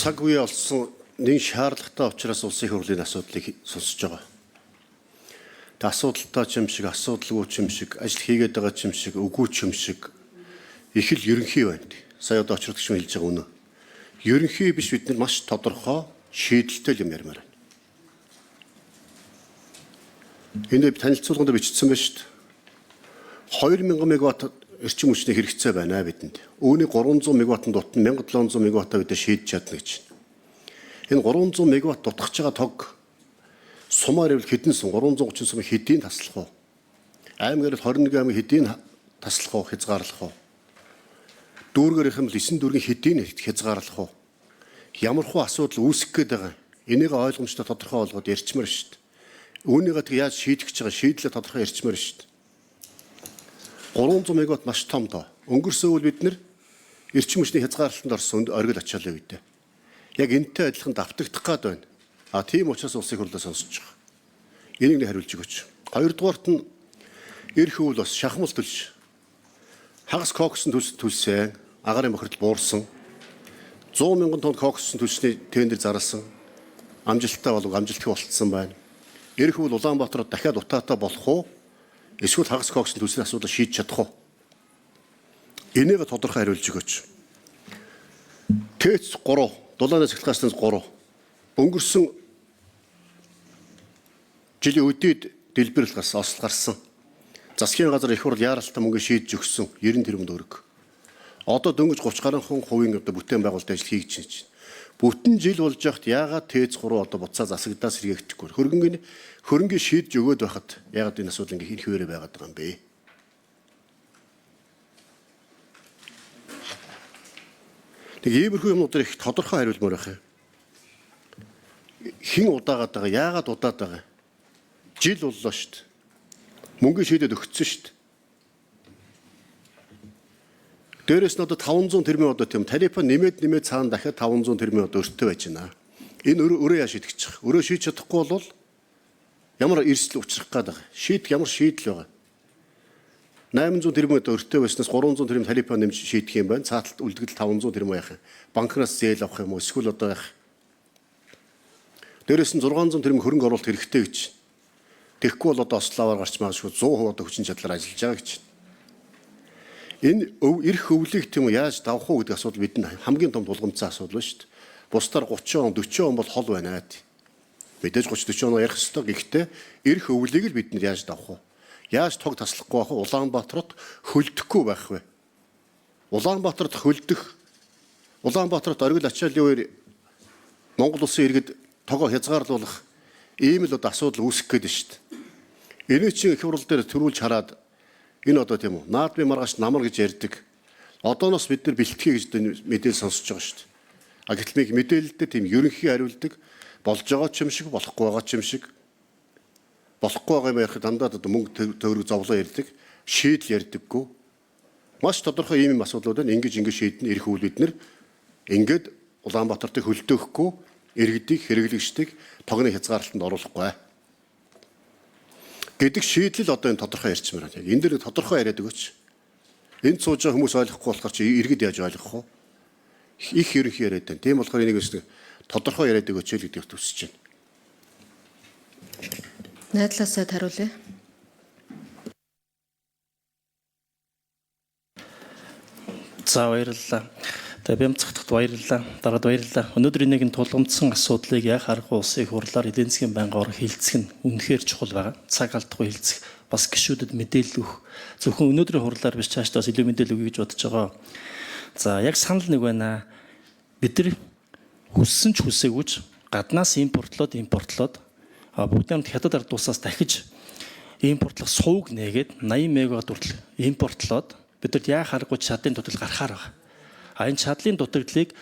цаг үе олсон нэг шаардлагатай учраас улсын их хурлын асуудлыг сонсож байгаа. Тэ асуудалтай ч юм шиг, асуудалгүй ч юм шиг, ажил хийгээд байгаа ч юм шиг, үгүй ч юм шиг их л ерөнхий байна. Сая одоо очирдогч хэлж байгаа үнэ. Ерөнхий биш, бид нар маш тодорхой шийдэлтэй юм ярмаар байна. Энэ танилцуулганд бичсэн байна шүү дээ. 2000 мегаватт эрчим хүчний хэрэгцээ байна бидэнд. Үүнийг 300 мегаваттанд дутна, 1700 мегаваттаа бид шийдэж чадна гэж. Энэ 300 мегаватт дутгах байгаа тог сумаар ивэл хэдэн сум, 330 сум хэдийн таслах уу? Аймгаар 21 аймаг хэдийн таслах уу, хязгаарлах уу? Дүүргээр их юм 9 дүүргийн хэдийн хязгаарлах уу? Ямар хуу асуудал үүсэх гээд байгаа. Энийг ойлгомжтой тодорхой болгоод ярьчмаар шүү дээ. Үүнийг яаж шийдэх гэж байгаа шийдлээ тодорхой ярьчмаар шүү дээ. 300 мегаватт маш том доо. Өнгөрсөн үйл бид нэр эрчим хүчний хязгаарлалтанд орсон оргил ачаалаа үедээ. Яг энэтэй адилхан давтагдах гад байна. Тийм учраас улсын хурлаа сонсож байгаа. Энийг нэг хариулж өгөөч. Хоёрдугаарт нь эрх өвөл бас шахмал төлж хагас коксын төлсөн, агарын бохирдол буурсан, 100 мянган тонн коксын төлсний тендер зарласан, амжилттай болов амжилтгүй болцсон байна. Эрх өвөл Улаанбаатарт дахиад утаатай болох уу? Эсвэл хагас коксын төлсний асуудал шийдэж чадах уу? Энийг тодорхой хариулж өгөөч. ТЭЦ 3, дулааны цахилгаан станц 3. Өнгөрсөн жилийн үдээд дэлбэрэл осол гарсан. Засгийн газар их хурл яаралтай мөнгө шийдэж өгсөн 90 тэрбум төгрөг. Одоо дөнгөж 30 гаруй хувийн одоо бүтээн байгуулалт ажил хийж байна. Бүтэн жил болж яхад яагаад ТЭЦ 3 одоо буцаа засагдаа сэргийгдэхгүй. Хөрөнгө шийдэж өгөөд байхад яагаад энэ асуудал ингэ хэр хөвөрөө байгаад байгаа юм бэ? Тэг иймэрхүү юмнуудаар их тодорхой хариулмаар байх юм. Хин удаагаад байгаа, яагаад удаад байгаа? Жил боллоо шүү дээ. Мөнгө шийдээд өгсөн шүү дээ. Дээрээс нь одоо 500 тэрбум одоо тийм тарифа нэмээд цаана дахиад 500 тэрбум одоо өртөө байж байна. Энэ өөрөө яа шийдэх гэж байгаа. Өөрөө шийдэж чадахгүй бол ямар эрсдэл учрах гээд байгаа. Ямар шийдэл байгаа. 800 тэрбум одоо өртөө байснаас 300 тэрбум тарифа нэмж шийдэх юм байна. Цааталт үлдэгдэл 500 тэрбум яах юм. Банкнаас зээл авах юм уу? Эсвэл одоо яах. Дээрээс нь 600 тэрбум хөрөнгө оруулалт хэрэгтэй гэж. Тэгэхгүй бол одоо ослоовоор гарч магадгүй 100% одоо хүчин чадлаар ажиллаж байгаа гэж. Энэ эрх өвлийг тийм үү яаж давах уу гэдэг асуудал бидний хамгийн том тулгымцсан асуудал байна шүү дээ. Бусдаар 30 он 40 он бол хол байна. Мэдээж 30 40 он ярих ёстой. Гэхдээ эрх өвлийг л бид нар яаж давах вэ? Яаж тог таслахгүй байх вэ? Улаанбаатарт хөлдөхгүй байх вэ? Улаанбаатарт хөлдөх, Улаанбаатарт оргил ачааллын үеэр Монгол улсын иргэд тогоо хязгаарлуулах ийм л одоо асуудал үүсэх гээд байна шүү дээ. Энийг чинь их хурл дээр төрүүлж хараад энэ одоо тийм үү наадмын маргааш намар гэж ярьдаг. Одооноос бид нар бэлтгэе гэж мэдээлэл сонсож байгаа шүү дээ. Гэтэл мэдээлэлдээ тийм ерөнхий хариулдаг болж байгаа ч юм шиг болохгүй байгаа ч юм шиг болохгүй байгаа юм ярих дандаа одоо мөнгө төгрөг зовлоо ярьдаг. Шийдэл ярьдаггүй. Маш тодорхой ийм асуудлууд байна. Ингэж шийдэн эрх үйл бид нар ингээд Улаанбаатартыг хөлдөөхгүй иргэдийг хэрэглэгчдийг тогны хязгаарлалтанд оруулахгүй гэдэг шийдлэл одоо энэ тодорхой ярьчмаар байна. Энэ дээр тодорхой яриад өгөөч. Энд сууж байгаа хүмүүс ойлгохгүй болохоор чи иргэд яаж ойлгох вэ? Их ерөнхий яриад байна. Тийм болохоор энийг тодорхой яриад өгөөч л гэдгийг төсөж байна. Найдлаасаа хариулъя. За баярлалаа. Тэгээ бямцахтагт баярлалаа. Дараад баярлалаа. Өнөөдөр нэг нь тулгамдсан асуудлыг яг аргагүй улсын их хурлаар эдийн засгийн байнгын хилцэх нь үнэхээр чухал байгаа. Цаг алдахгүй хилцэх, бас гишүүдэд мэдээлэл өгөх. Зөвхөн өнөөдрийн хурлаар биш цаашдаас илүү мэдээлэл өгье гэж бодож байгаа. За яг санал нэг байна. Бид нар хүссэн ч хүсээгүйч гаднаас импортлоод бүгд хятад ард улсаас дахиж импортлох сувг нээгээд 80 мегаватт хүртэл импортлоод бид нар яа харахгүй чадлын дутагд гарахаар байгаа. Энэ чадлын дутагдлыг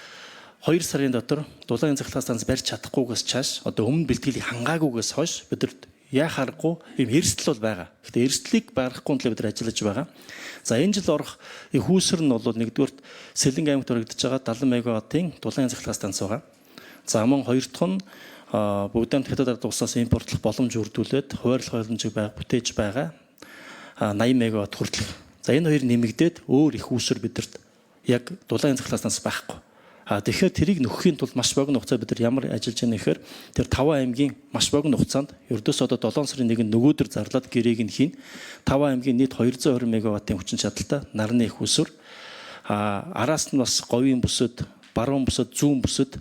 2 сарын дотор дулаан цахилгаан станц барьж чадахгүйгээс чааш одоо өмнө бэлтгэлийг хангаагүйгээс хойш бид нар яа харахгүй ийм эрсдэл бол байгаа. Гэхдээ эрсдлийг барахгүй төлөө бид нар ажиллаж байгаа. За энэ жил орох хүүсэр нь бол нэгдүгürt Сэлэнг аймагт өргөдөж байгаа 70 мегаваттын дулаан цахилгаан станц байгаа. За мөн хоёр дахь нь бүгд хятад ард улсаас импортлох боломж өрдүүлээд хуваарлах боломжийг бүтээж байгаа 80 мегаватт хүртэл. За энэ хоёр нэмэгдээд өөр их үүсвэр бидэрт яг дулаан цахилгаан станц байхгүй. Тэгэхээр тэрийг нөхөхийн тулд маш богино хугацаа бид нар ямар ажиллаж байгаа нэхээр тэр 5 аймгийн маш богино хугацаанд ердөөс одоо 7 сарын 1-нд нөгөөдөр зарлаад гэрээг нь хийн 5 аймгийн нийт 220 мегаваттын хүчин чадалтай нарны их усүр араас нь бас говийн бүсэд, баруун бүсэд, зүүн бүсэд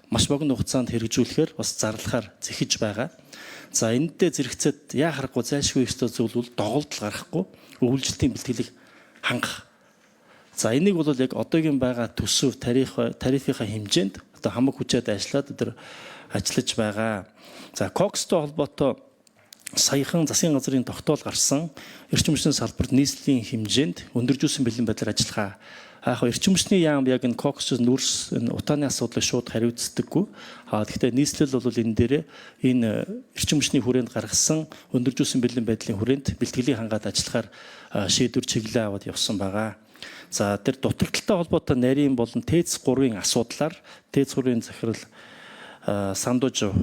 маш богино хугацаанд хэрэгжүүлэхээр бас зарлахаар зэхэж байгаа. За энэдээ зэрэгцээд яа харахгүй зайлшгүй ёстой зүйл бол доголдол гарахгүй өвлжилтийн бэлтгэлийг хангах. За энийг бол яг одоогийн байгаа төсөв тарифынхаа хэмжээнд одоо хамаг хүчээд ажиллаад өдөр ажиллаж байгаа. За кокстой холбоотой саяхан засгийн газрын тогтоол гарсан эрчим хүчний салбарт нийслэлийн хэмжээнд өндөржүүлсэн бэлэн байдлаар ажиллахаа. Яг эрчим хүчний яам яг энэ кокс нүүрс утааны асуудлыг шууд хариуцдаггүй. Гэхдээ нийслэл бол энэ дээр энэ эрчим хүчний хүрээнд гаргасан өндөржүүлсэн бэлэн байдлын хүрээнд бэлтгэлийг хангаад ажиллахаар шийдвэр чиглэлээ аваад явсан байгаа. За тэр дутагдaltaй холбоотой нарийн болон ТЭЦ 3-ын асуудлаар ТЭЦ 3-ын захирал Сандууж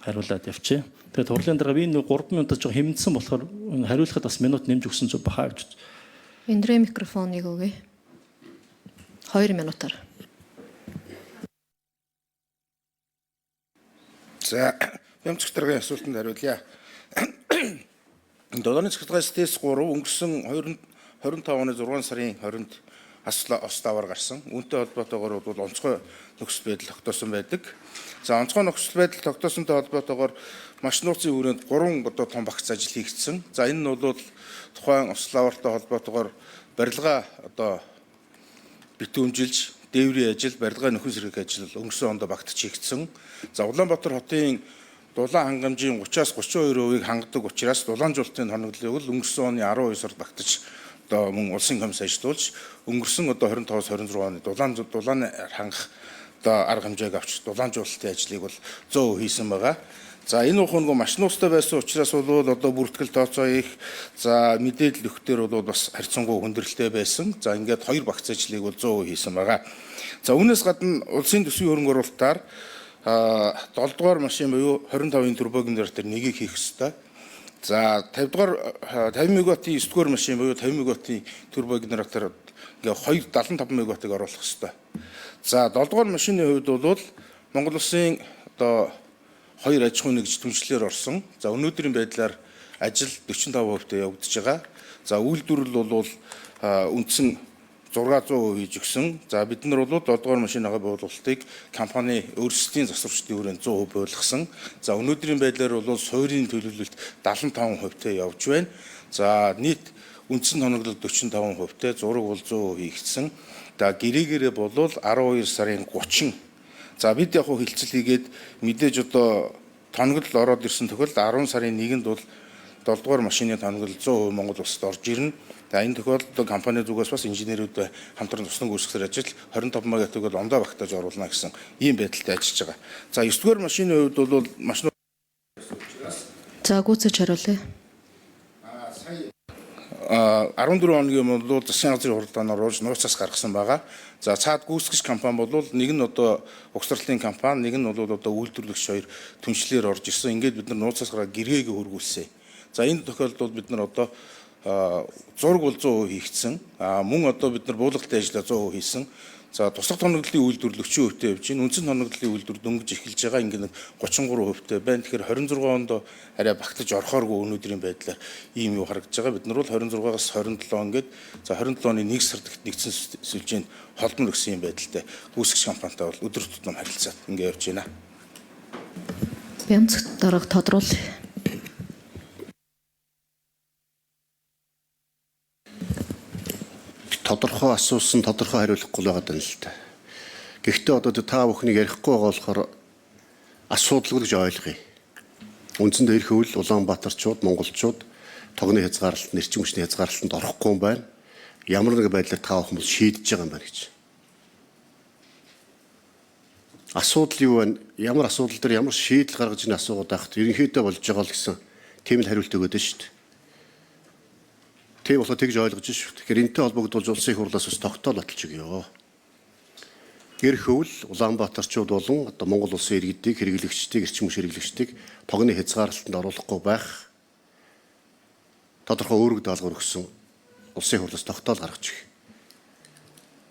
хариулаад явчих. Тэгээд хурлын дараа би нэг 3 минутад жоо хэмнэсэн болохоор хариулахад бас минут нэмж өгсөн зүг бахаа гэж. Эндрэ микрофоныг өгье. 2 минутаар. За, Бямцгч дараагийн асуултанд хариулъя. Долооны цэгцгээс ТЭС 3 өнгөрсөн 25 оны 6 сарын 20-нд ославар гарсан. Үүнтэй холбоотойгоор бол онцгой нөхцөл байдал тогтоосон байдаг. За, онцгой нөхцөл байдал тогтоосонтой холбоотойгоор маш нууцын хүрээнд 3 одоо том багц ажил хийгдсэн. За, энэ нь бол тухайн ославартай холбоотойгоор барилга одоо битүүмжилж, дээврийн ажил, барилга нөхөн сэргээх ажил өнгөрсөн онд багтж хийгдсэн. За, Улаанбаатар хотын дулаан хангамжийн 30-аас 32% хангадаг учраас дулаанжуулалтын хоноглолыг бол өнгөрсөн оны 12 сард багтаж одоо мөн улсын комисс ажиллуулж өнгөрсөн одоо 25-аас 26 оны дулааны хангах одоо арга хэмжээг авч дулаанжуулалтын ажлыг бол 100% хийсэн байгаа. За энэ ухаангүй маш нуустай байсан учраас бол одоо бүртгэл тооцоо их за мэдээлэл өгөхдөр бол бас харьцангуй хүндрэлтэй байсан. За ингээд 2 багц ажлыг бол 100% хийсэн байгаа. За үүнээс гадна улсын төсвийн хөрөнгө оруулалтаар 7 дугаар машин буюу 25-ын турбогийн дээр нэгийг хийх ёстой. За 50 мегаваттын 9 дугаар машин буюу 50 мегаваттын турбо генератор ингээ 75 мегаваттыг оруулах ёстой. За 7 дугаар машины хувьд бол Монгол Улсын одоо 2 аж ахуйн нэгж түншлэлээр орсон. За өнөөдрийн байдлаар ажил 45% явагдаж байгаа. За үйлдвэрлэл бол үндсэн 600% хийж өгсөн. За бид нар бол 7 дугаар машиныхаа буулгалтыг компани өөрсдийн засварчдын хүрээнд 100% болгосон. За өнөөдрийн байдлаар бол суурийн төлөвлөлт 75% явж байна. За нийт үндсэн хоноглол 45%, зураг бол 100% хийгдсэн. За гэрээгээрээ бол 12 сарын 30. За бид яг хилцэл хийгээд мэдээж одоо тоноглол ороод ирсэн тохиолдолд 10 сарын 1-нд бол 7 дугаар машины тоноглол 100% Монгол улсад орж ирнэ. За энэ тохиолдолд компани зүгээс бас инженерүүд хамтран туслан гүйцэтгэх ажил 25 мегаваттыг бол ондоо багтааж оруулна гэсэн ийм байдалтай ажиллаж байгаа. За 9 дугаар машины хувьд бол маш За гүйцэж хариулъя. 14 хоногийн бол засгийн газрын хуралдаанаар орж нууцаас гаргасан байгаа. За цаад гүйцэтгэгч компани бол нэг нь одоо угсралтын компани, нэг нь бол одоо үйлдвэрлэгч 2 түншлэлээр орж ирсэн. Ингээд бид нар нууцаас гараад гэрээгээ хөргүүлсэн. За энэ тохиолдолд бид нар одоо зураг бол 100% хийгдсэн. Мөн одоо бид нар буулгалтын ажлаа 100% хийсэн. За туслах тоноглолын үйлдвэрлэгчийн хувьд явж байна. Үндсэн тоноглолын үйлдвэр дөнгөж эхэлж байгаа. Ингээд 33% байна. Тэгэхээр 26 онд арай багтаж орохооргүй өнөөдрийн байдлаар ийм юу харагдаж байгаа. Бид нар бол 26-аас 27 ингээд за 27 оны 1 сард нэгдсэн сүлжээнд холбоно гэсэн юм байдалтай гүйцэтгэгч компанитай бол өдөр тутам харилцаад ингээд явж байна. Бямцгт дарга тодруулъя. Тодорхой асуусан тодорхой хариулахгүй л байгаа юм л та. Гэхдээ одоо та бүхнийг ярихгүй байгаа болохоор асуудал гэж ойлгоё. Үндсэндээ ирэх үйл Улаанбаатарчууд, монголчууд тогны хязгаарлалт, эрчим хүчний хязгаарлалтанд орохгүй юм байна. Ямар нэг байдлаар та бүхэн шийдэж байгаа юм байна гэж. Асуудал юу вэ? Ямар асуудал дээр ямар шийдэл гаргаж ийн асуугаад байхад ерөнхийдөө болж байгаа л гэсэн тийм л хариулт өгöd нь шүү дээ. Тийм болохоор тэгж ойлгож шүү. Тэгэхээр энэтэй холбогдуулж улсын их хурлаас бас тогтоол баталж өгье. Ирэх үйл Улаанбаатарчууд болон одоо Монгол улсын иргэдийг хэрэглэгчдийг эрчим хүч хэрэглэгчдийг тогны хязгаарлалтанд оруулахгүй байх тодорхой үүрэг даалгавар өгсөн улсын их хурлаас тогтоол гаргаж өгье.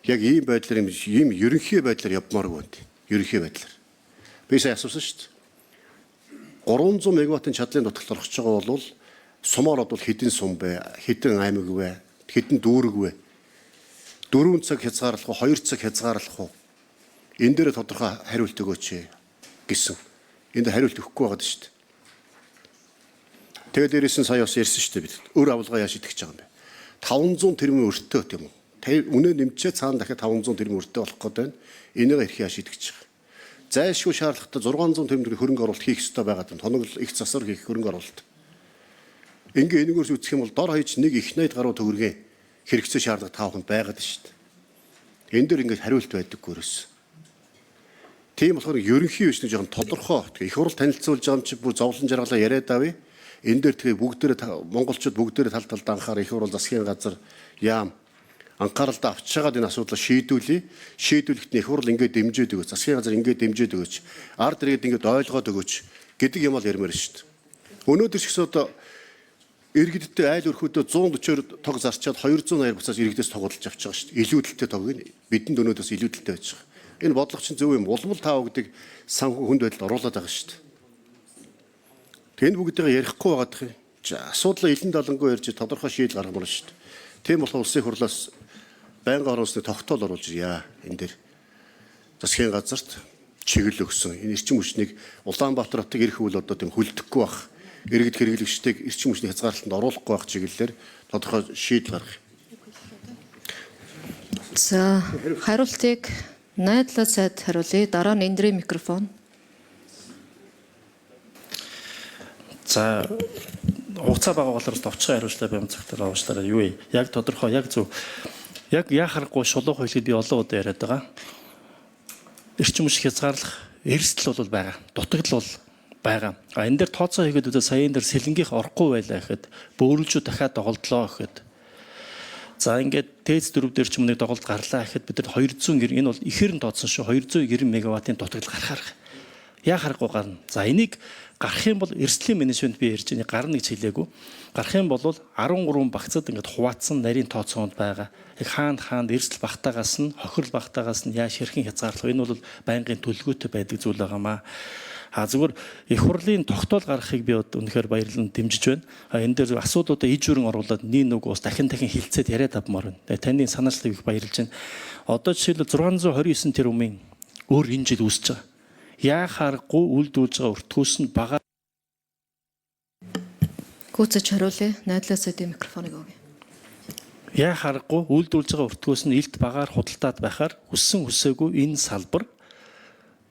Яг ийм байдлаар ийм ерөнхий байдлаар явмааргүй байна. Ерөнхий байдлаар. Би сая асуусан шүү дээ. 300 мегаваттын чадлын дутагт орох байгаа бол сумаар бол хэдэн сум бэ? Хэдэн аймаг вэ? Хэдэн дүүрэг вэ? 4 цаг хязгаарлах уу, 2 цаг хязгаарлах уу? Энэ дээр тодорхой хариулт өгөөч гэсэн. Энд хариулт өгөхгүй байгаад шүү дээ. Тэгээд дээрээс нь сая бас ярьсан шүү дээ бид. Өөр авалгаа яаж идэх гэж байгаа юм бэ? 500 тэрбум өртөө тийм үү? Үнэ нэмчээ цаана дахиад 500 тэрбум өртөө болох гээд байна. Энийг эрхээ яаж идэх гэж байгаа. Зайлшгүй шаардлагатай 600 тэрбум хөрөнгө оруулалт хийх ёстой байгаад байна. Тоног их засвар хийх хөрөнгө оруулалт. Ингээ энэгөөс үзэх юм бол дор хаяж нэг их 80 гаруй төгрөгийн хэрэгцээ шаардлага тааханд байгаад шүү дээ. Энэ дээр ингээд хариулт байдаггүй ерөөс. Тийм болохоор ерөнхий биш нэг жоохон тодорхой. Их хурл танилцуулж байгаа юм чи бүр зовлон жаргалаа яриад авъя. Энэ дээр тэгээ бүгдээрээ монголчууд бүгдээрээ тал талд анхаар их хурл засгийн газар яам анхааралтай авч чагаад энэ асуудлаа шийдүүлээ. Шийдвэрлэхэд их хурл ингээд дэмжиж өгөөч. Засгийн газар ингээд дэмжиж өгөөч. Ард иргэд ингээд ойлгоод өгөөч гэдэг юм ал ярмаар шүү дээ. Өнөөдөр ч гэсэн одоо иргэдтэй айл өрхөдөө 140-оор тог зарчаад 280 буцаас иргэдээс тоглож авч байгаа шүү дээ. Илүүдэлтэй тог нь бидэнд өнөөдөөс илүүдэлтэй байж байгаа. Энэ бодлого чинь зөв юм. Улмал таав гэдэг санхүү хүнд байдалд оруулаад байгаа шүү дээ. Энэ бүгдийг ярихгүй байгаадах юм. Асуудлаа илэн далангүй ярьж тодорхой шийдэл гаргамаар шүү дээ. Тийм болохоор улсын хурлаас байнгын орон усны тогтоол оруулж ирье. Энэ дээр засгийн газарт чиглэл өгсөн. Энэ эрчим хүчнийг Улаанбаатар хотыг ирэх үйл одоо тийм хүлдэхгүй байх. Иргэд хэрэглэгчдийг эрчим хүчний хязгаарлалтанд оруулахгүй байх чиглэлээр тодорхой шийдэл гаргах. За хариултыг найдлаа сайд хариулъя. Дараа нь эндрийн микрофон. За хугацаа бага болохоор товчхон хариулчлаа бямцагтар авчлаараа юу вэ? Яг тодорхой, яг зөв. Яг яхахгүй шулуух хэлгээд би олон удаа яриад байгаа. Эрчим хүч хязгаарлах эрсдэл бол байгаа. Дутагдал бол байгаа. А энэ дээр тооцоо хийгээд үзээ саяын дээр сэлэнгийнх орохгүй байлаа гэхэд бөөрөлжүү дахиад доголдлоо гэхэд. За ингээд ТЭЦ 4 дээр ч юм нэг доголд гарлаа гэхэд бид нар 290 энэ бол ихээр нь тооцсон шүү. 290 мегаваттын дутагдал гарахаар. Яа харахгүй гарна. За энийг гарах юм бол эрсдлийн менежмент би ярьж байгаа гарна гэж хэлээгүй. Гарах юм бол 13 багцад ингээд хуваацсан нарийн тооцоонд байгаа. Яг хаанд эрсдэл багтаагаас нь хохирол багтаагаас нь яаж хэрхэн хязгаарлах вэ? Энэ бол байнгын төлөвлөгөөтэй байдаг зүйл байгаамаа. Зүгээр их хурлын тогтоол гаргахыг би үнэхээр баярлан дэмжиж байна. Энэ дээр асуудлуудаа иж бүрэн оруулаад нэг ус дахин хилцээд яриад авмаар байна. Таны санаачлалыг их баярлж байна. Одоо жишээлбэл 629 тэрбумын өөр энэ жил үүсэж байгаа. Яахааргүй үйлдүүлж байгаа өртгөөс нь бага. Гүйцэж хариулъя. Найдлаа сайдын микрофоныг өгье. Яахааргүй үйлдүүлж байгаа өртгөөс нь илт багаар худалдаад байхаар хүссэн хүсээгүй энэ салбар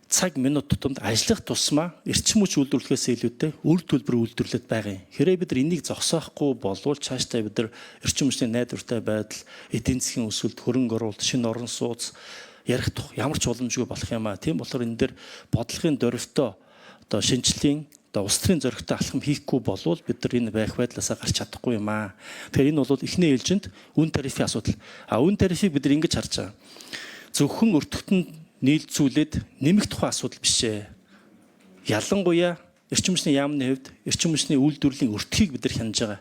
цаг минут тутамд ажиллах тусмаа эрчим хүч үйлдвэрлэхээс илүүтэй үр төлбөр үйлдвэрлээд байгаа юм. Хэрвээ бид нар энийг зогсоохгүй болвол цаашдаа бид нар эрчим хүчний найдвартай байдал, эдийн засгийн өсөлт, хөрөнгө оруулалт, шинэ орон сууц ярих ямар ч боломжгүй болох юм аа. Тийм болохоор энэ дээр бодлогын дөрвтөө одоо шинжлэлийн одоо улс төрийн зоригтой алхам хийхгүй болвол бид нар энэ байх байдлаасаа гарч чадахгүй юм аа. Тэгэхээр энэ бол эхний ээлжинд үн тарифын асуудал. Үн тарифыг бид нар ингэж харж байгаа. Зөвхөн өртөгтөнд нийлцүүлээд нэмэх тухай асуудал биш ээ. Ялангуяа эрчим хүчний яамны хувьд эрчим хүчний үйлдвэрлэлийн өртгийг бид нар хянаж байгаа.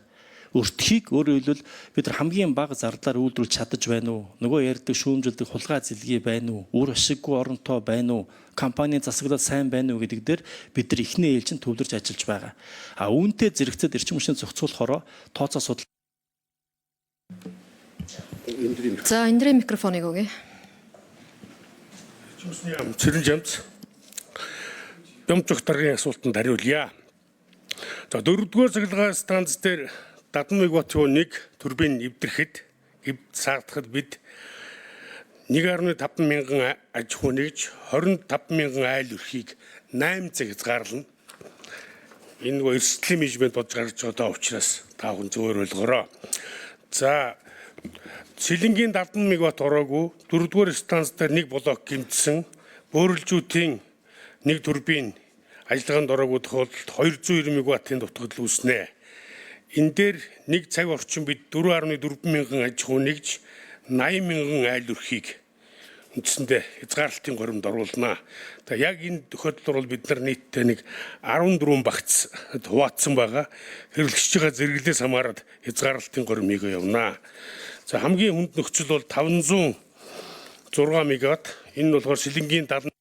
Өртгийг өөрөөр хэлбэл бид нар хамгийн бага зардлаар үйлдвэрлэж чадаж байна уу? Нөгөө ярьдаг шүүмжилдэг хулгай зэлгий байна уу? Үр ашиггүй оронтой байна уу? Компанийн засаглал сайн байна уу гэдэг дээр бид нар эхний ээлжинд төвлөрж ажиллаж байгаа. Үүнтэй зэрэгцээд эрчим хүчний зохицуулахороо тооцоо судал. За эндрийн микрофоныг өгье. Цэрэн жамц Бямцагтарын асуултанд хариулъя. За 4-р цахилгаан станц дээр 70 мегаваттын нэг турбин эвдрэхэд саагдахад бид 1.5 мянган аж ахуй нэгж 25 мянган айл өрхийг 8 цаг хязгаарлана. Энэ нөгөө эрсдлийн менежмент бодж гаргаж байгаа учраас та бүхэн зөвөр ойлгоорой. За Сэлэнгийн 70 мегаватт ороогүй 4-р станц дээр нэг блок гэмтсэн бөөрөлжүүдийн нэг турбин ажиллагаанд ороогүй тохиолдолд 290 мегаваттын дутагдал үүснэ. Энэ дээр нэг цаг орчим бид 4.4 мянган аж ахуй нэгж 80 мянган айл өрхийг үндсэндээ хязгаарлалтын горимд оруулнаа. Тэгээ яг энэ тохиолдолд бол бид нар нийтдээ нэг 14 багц хуваацсан байгаа. Хэрэглэгч байгаа зэрэглээс хамаарат хязгаарлалтын горим хийгээ явнаа. За хамгийн хүнд нөхцөл бол 500 6 мегаватт. Энэ нь болохоор Шилэнгийн 70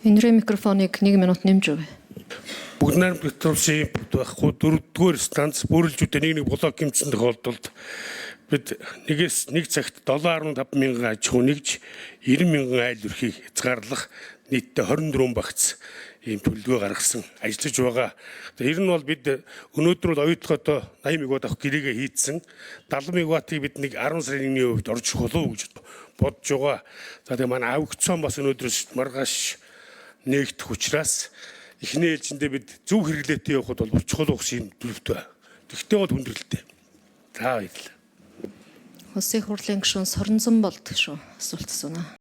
Энэрийн микрофоныг 1 минут нэмж өгье. бүгд найрамд битүүрсийн байхгүй 4-р станц бүрэлжүүдээ нэг блок хэмжсэн тохиолдолд бид нэгээс нэг цагт 7.5 мянган аж ахуй нэгж 90 мянган айл өрхийг хязгаарлах нийтдээ 24 багц ийм төлөвлөгөө гаргасан ажиллаж байгаа. Тэр нь бол бид өнөөдөр бол оюутлогоо 80 мегаватт авах гэрээгээ хийдсэн 70 мегаваттыг бид нэг 10 сарын 1-ний үед орж болов уу гэж бодож байгаа. За тэгээ манай авигдсан бас өнөөдрөөс маргааш нээгдэх учраас эхний ээлжиндээ бид зөв хэрэглээтэй явахд бол чухал ухсын төлөвтэй. Тэгтээ бол хүндрэлтэй. За баярлалаа. Улсын хурлын гишүүн Соронзон болд шүү. Асуулт асууна.